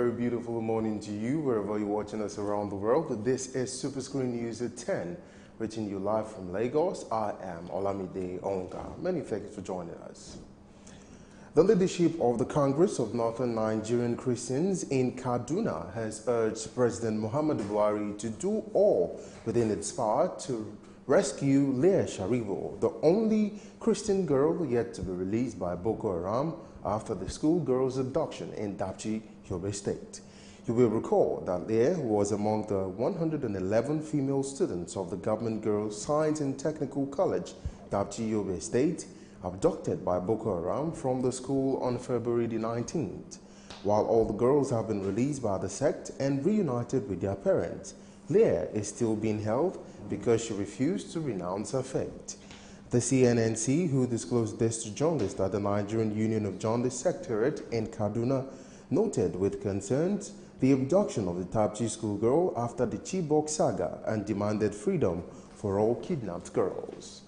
very beautiful morning to you, wherever you're watching us around the world. This is SuperScreen News at 10, reaching you live from Lagos. I am Olamide Onga. Many thanks for joining us. The leadership of the Congress of Northern Nigerian Christians in Kaduna has urged President Muhammadu Buhari to do all within its power to rescue Leah Sharibu, the only Christian girl yet to be released by Boko Haram after the schoolgirl's abduction in Dapchi, Yobe State. You will recall that Leah was among the 111 female students of the Government Girls Science and Technical College, Dapchi, Yobe State, abducted by Boko Haram from the school on February the 19th. While all the girls have been released by the sect and reunited with their parents, Leah is still being held because she refused to renounce her faith. The CNNC, who disclosed this to journalists at the Nigerian Union of Journalists Secretariat in Kaduna, noted with concerns the abduction of the Dapchi schoolgirl after the Chibok saga and demanded freedom for all kidnapped girls.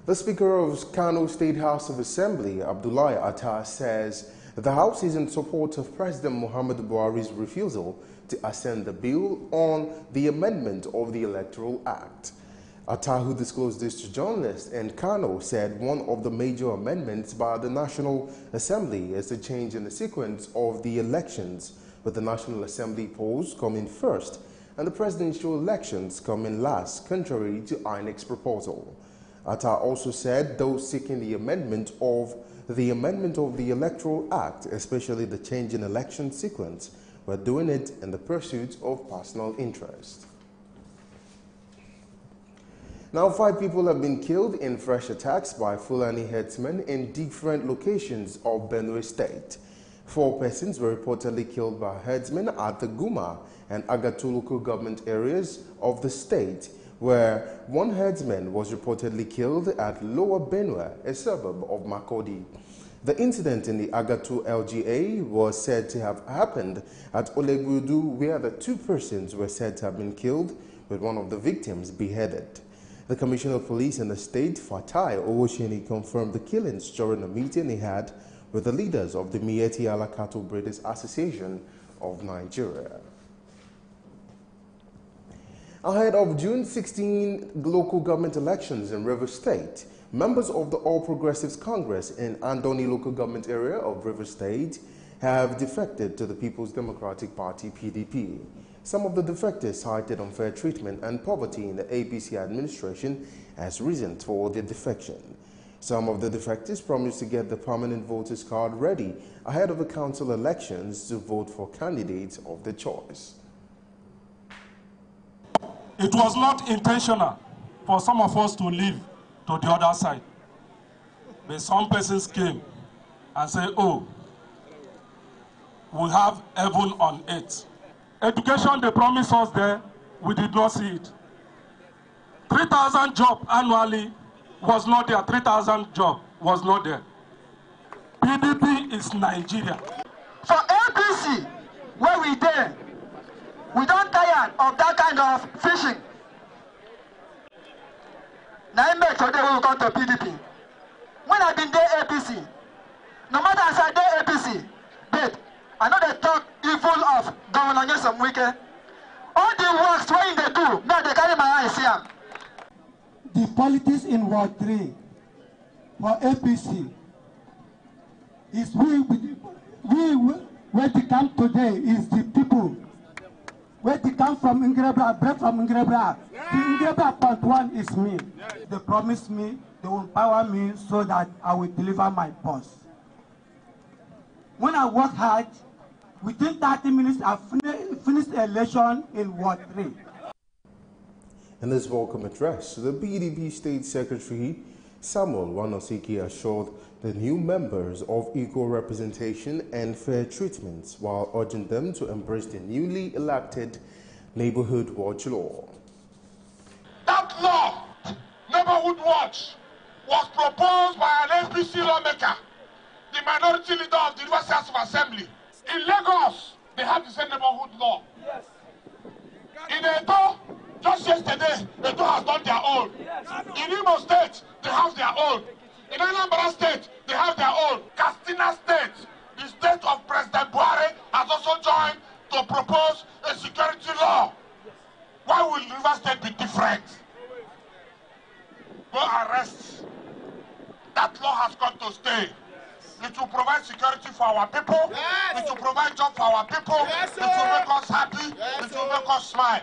The Speaker of Kano State House of Assembly, Abdullahi Atta, says the House is in support of President Muhammadu Buhari's refusal to assent the bill on the amendment of the Electoral Act. Atta, who disclosed this to journalists in Kano, said one of the major amendments by the National Assembly is the change in the sequence of the elections, with the National Assembly polls coming first and the presidential elections coming last, contrary to INEC's proposal. Atta also said those seeking the amendment of the Electoral Act, especially the change in election sequence, were doing it in the pursuit of personal interest. Now, 5 people have been killed in fresh attacks by Fulani herdsmen in different locations of Benue State. 4 persons were reportedly killed by herdsmen at the Guma and Agatu local government areas of the state, where one herdsman was reportedly killed at Lower Benue, a suburb of Makurdi. The incident in the Agatu LGA was said to have happened at Olegudu, where the 2 persons were said to have been killed, with one of the victims beheaded. The Commissioner of Police in the state, Fatai Owosheni, confirmed the killings during a meeting he had with the leaders of the Mieti Allah Cattle Breeders Association of Nigeria. Ahead of June 16 local government elections in Rivers State, members of the All Progressives Congress in Andoni local government area of Rivers State have defected to the People's Democratic Party, PDP. Some of the defectors cited unfair treatment and poverty in the APC administration as reasons for their defection. Some of the defectors promised to get the permanent voters card ready ahead of the council elections to vote for candidates of their choice. It was not intentional for some of us to leave to the other side. But some persons came and said, oh, we have heaven on earth. Education, they promised us there, we did not see it. 3,000 jobs annually was not there. 3,000 jobs was not there. PDP is Nigeria. For APC, where we there, we don't tire of that kind of fishing. Now I make today we will come to PDP. When I've been there APC, no matter as I there APC, but I know they talk evil of Governor Nyesom Wike. All the works when they do, now they carry my eyes here. The politics in Ward 3 for APC is where they come today is the people. Where they come from Ingrebra, bread from Ingrebra. The Ingrebra part 1 is me. They promised me, they will empower me so that I will deliver my boss. When I work hard, within 30 minutes, I finished the election in Ward 3. In this welcome address, the PDP State Secretary Samuel Wanosiki assured the new members of equal representation and fair treatment while urging them to embrace the newly elected Neighborhood Watch Law. That law, Neighborhood Watch, was proposed by an SPC lawmaker, the minority leader of the Rivers House of Assembly. In Lagos, they have the same neighborhood law. Yes. In Edo, just yesterday, Edo has done their own. In Imo State, they have their own. In Anambra State, they have their own. Katsina State is state of President Buhari has also joined to propose a security law. Why will River State be different? Go arrest. That law has got to stay. It will provide security for our people. Yes. It will provide job for our people. Yes, it will make us happy. Yes, it will make us smile.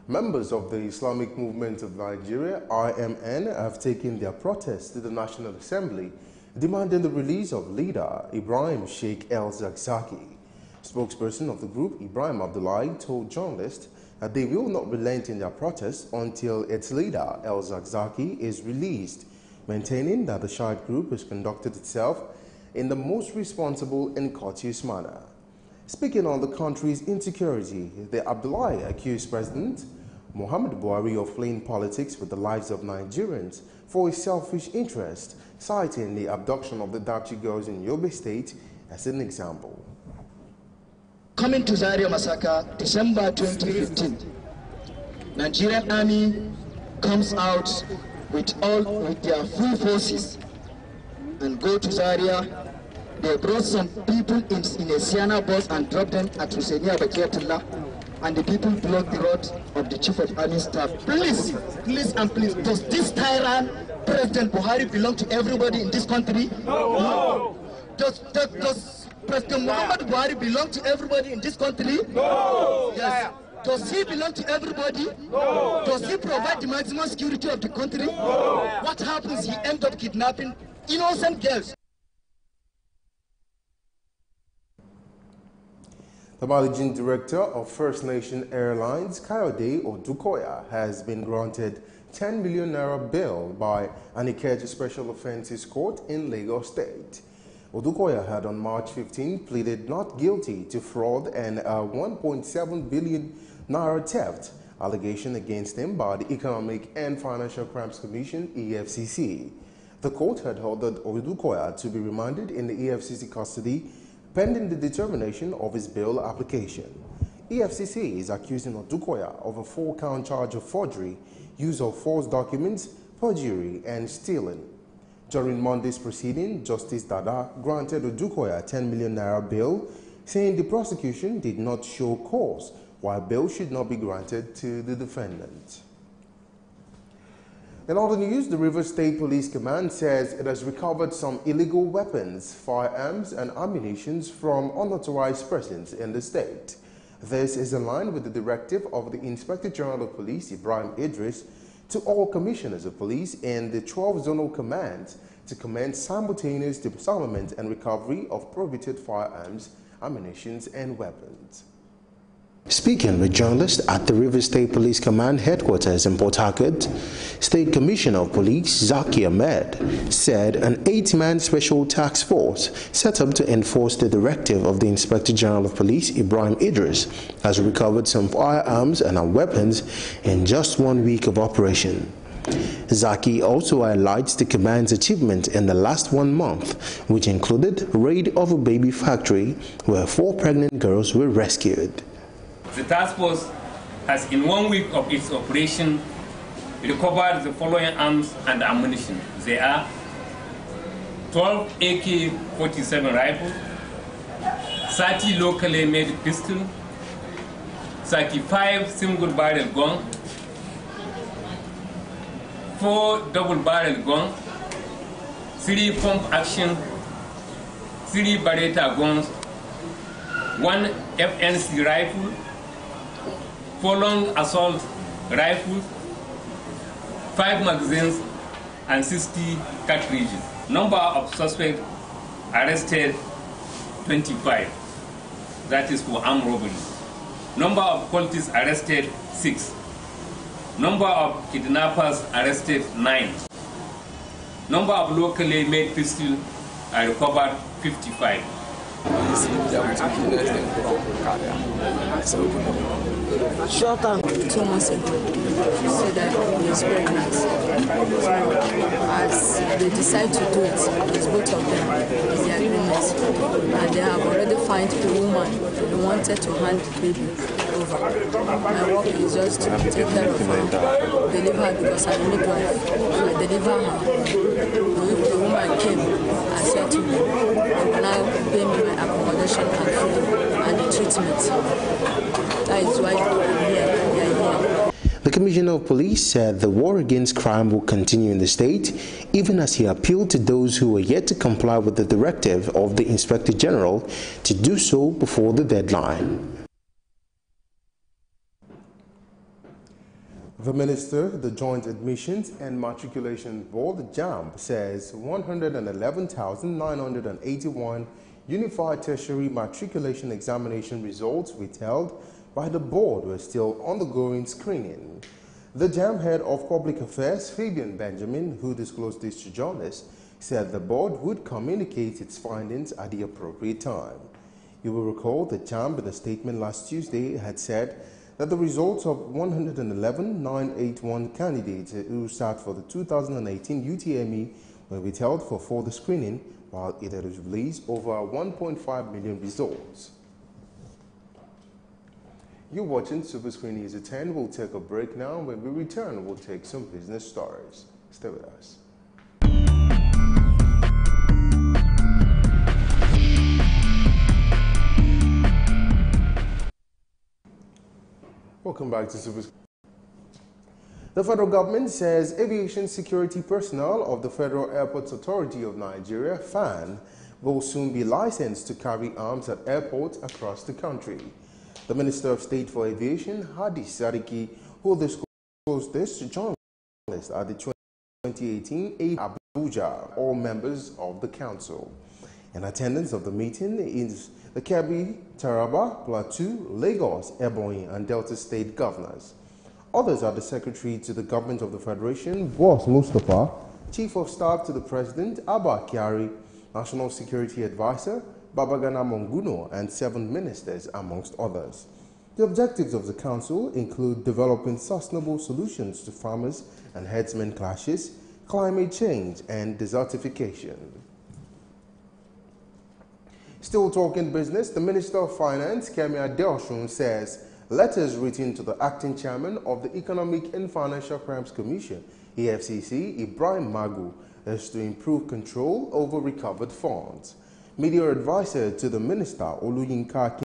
Members of the Islamic Movement of Nigeria, IMN, have taken their protest to the National Assembly, demanding the release of leader Ibrahim Sheikh El-Zakzaky. Spokesperson of the group, Ibrahim Abdullahi, told journalists that they will not relent in their protest until its leader, El-Zakzaky, is released, maintaining that the Shiite group has conducted itself in the most responsible and courteous manner. Speaking on the country's insecurity, the Abdullahi accused President Muhammad Buhari of playing politics with the lives of Nigerians for his selfish interest, citing the abduction of the Dapchi girls in Yobe State as an example. Coming to Zaria massacre, December 2015, Nigerian army comes out with their full forces and go to Zaria. They brought some people in a Sienna bus and dropped them at Husseiniya Bakiyatullah, and the people blocked the road of the Chief of Army Staff. Please, does this tyrant, President Buhari, belong to everybody in this country? No. Does President Muhammad Buhari belong to everybody in this country? No. Yes. Does he belong to everybody? No. Does he provide the maximum security of the country? No. What happens? He ends up kidnapping innocent girls. The managing director of First Nation Airlines, Kayode Odukoya, has been granted 10 million naira bail by an Ikeja Special Offences Court in Lagos State. Odukoya had on March 15 pleaded not guilty to fraud and a 1.7 billion naira theft allegation against him by the Economic and Financial Crimes Commission, EFCC. The court had ordered Odukoya to be remanded in the EFCC custody pending the determination of his bail application. EFCC is accusing Odukoya of a 4-count charge of forgery, use of false documents, perjury, and stealing. During Monday's proceeding, Justice Dada granted Odukoya 10 million naira bail, saying the prosecution did not show cause why bail should not be granted to the defendant. In other news, the Rivers State Police Command says it has recovered some illegal weapons, firearms, and ammunition from unauthorized persons in the state. This is in line with the directive of the Inspector General of Police, Ibrahim Idris, to all commissioners of police in the 12 zonal commands to commence simultaneous disarmament and recovery of prohibited firearms, ammunition, and weapons. Speaking with journalists at the River State Police Command headquarters in Port Harcourt, State Commissioner of Police Zaki Ahmed said an 8-man special task force set up to enforce the directive of the Inspector General of Police Ibrahim Idris has recovered some firearms and weapons in just 1 week of operation. Zaki also highlights the command's achievement in the last 1 month, which included raid of a baby factory where 4 pregnant girls were rescued. The task force has, in 1 week of its operation, recovered the following arms and ammunition. They are 12 AK-47 rifles, 30 locally made pistols, 35 single-barrel guns, 4 double-barrel guns, 3 pump-action, 3 Beretta guns, 1 FNC rifle, 4 long assault rifles, 5 magazines, and 60 cartridges. Number of suspects arrested, 25. That is for armed robbery. Number of cultists arrested, 6. Number of kidnappers arrested, 9. Number of locally made pistols are recovered, 55. Short time 2 months ago, she said that he is pregnant. So as they decide to do it, it's both of them, it's the agreement. And they have already found the woman who wanted to hand the baby over. My work is just to take care of her, deliver her because I'm a midwife. I deliver her. The woman came and said to me, they will now pay me my accommodation and food and the treatment. That is why I'm here. We are here. The Commissioner of Police said the war against crime will continue in the state, even as he appealed to those who are yet to comply with the directive of the Inspector General to do so before the deadline. The Minister, the Joint Admissions and Matriculation Board, JAMB, says 111,981 Unified Tertiary Matriculation Examination results withheld by the board were still undergoing screening. The JAMB head of public affairs, Fabian Benjamin, who disclosed this to journalists, said the board would communicate its findings at the appropriate time. You will recall that JAMB, in a statement last Tuesday, had said that the results of 111,981 candidates who sat for the 2018 UTME were withheld for further screening, while it had released over 1.5 million results. You're watching SuperScreen News at 10. We'll take a break now. When we return, we'll take some business stories. Stay with us. Welcome back to SuperScreen. The federal government says aviation security personnel of the Federal Airports Authority of Nigeria, FAN, will soon be licensed to carry arms at airports across the country. The Minister of State for Aviation, Hadi Sariki, who disclosed this to journalists at the 2018 Abuja, all members of the council. In attendance of the meeting is the Kebbi, Taraba, Plateau, Lagos, Ebonyi, and Delta State governors. Others are the Secretary to the Government of the Federation, Boss Mustafa, Chief of Staff to the President, Abba Kyari, National Security Advisor, Babagana Monguno, and 7 ministers, amongst others. The objectives of the council include developing sustainable solutions to farmers and herdsmen clashes, climate change, and desertification. Still talking business, the Minister of Finance, Kemi Adelshun, says letters written to the acting chairman of the Economic and Financial Crimes Commission, EFCC, Ibrahim Magu, is to improve control over recovered funds. Media advisor to the minister, Oluyinka